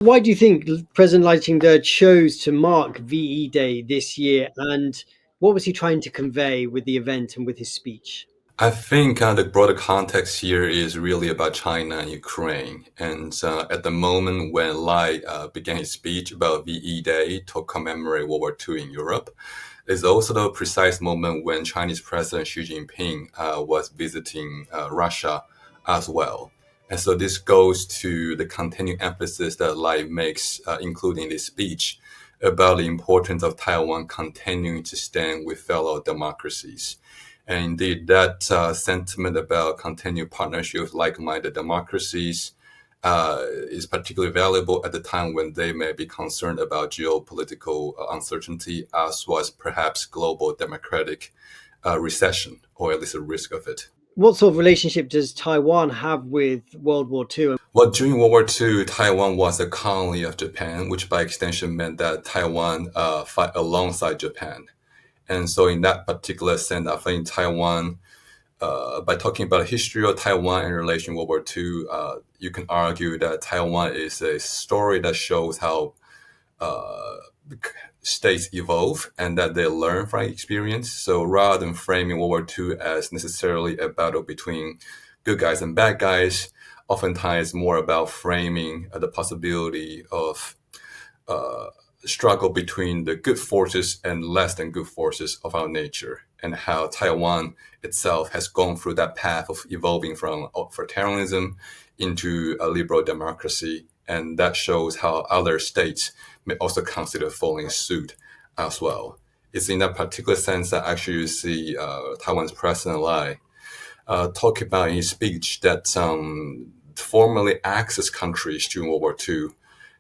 Why do you think President Lai Ching-te chose to mark VE Day this year, and what was he trying to convey with the event and with his speech? I think the broader context here is really about China and Ukraine. And at the moment when Lai began his speech about VE Day to commemorate World War II in Europe, is also the precise moment when Chinese President Xi Jinping was visiting Russia as well. And so this goes to the continued emphasis that Lai makes, including this speech, about the importance of Taiwan continuing to stand with fellow democracies. And indeed, that sentiment about continued partnership with like-minded democracies is particularly valuable at the time when they may be concerned about geopolitical uncertainty, as well as perhaps global democratic recession, or at least a risk of it. What sort of relationship does Taiwan have with World War II? Well, during World War II, Taiwan was a colony of Japan, which by extension meant that Taiwan fought alongside Japan. And so, in that particular sense, I think Taiwan, by talking about the history of Taiwan in relation to World War II, you can argue that Taiwan is a story that shows how uh, states evolve and that they learn from experience. So, rather than framing World War II as necessarily a battle between good guys and bad guys, oftentimes more about framing the possibility of uh, struggle between the good forces and less than good forces of our nature, and how Taiwan itself has gone through that path of evolving from authoritarianism into a liberal democracy. And that shows how other states may also consider following suit as well. It's in that particular sense that actually you see Taiwan's President Lai talk about in his speech that formerly Axis countries during World War II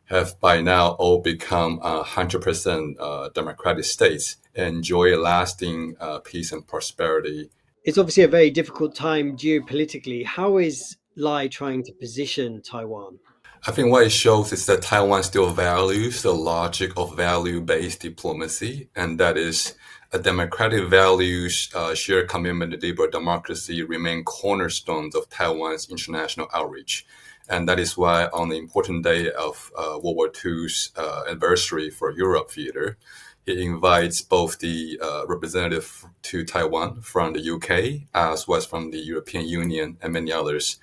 have by now all become 100% democratic states and enjoy lasting peace and prosperity. It's obviously a very difficult time geopolitically. How is Lai trying to position Taiwan? I think what it shows is that Taiwan still values the logic of value-based diplomacy, and that is democratic values, shared commitment to liberal democracy remain cornerstones of Taiwan's international outreach. And that is why on the important day of World War II's anniversary for Europe Theater, he invites both the representative to Taiwan from the UK as well as from the European Union and many others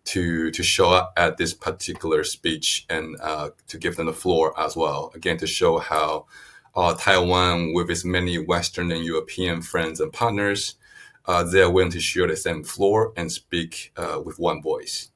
to show up at this particular speech and to give them the floor as well. Again, to show how Taiwan, with its many Western and European friends and partners, they are willing to share the same floor and speak with one voice.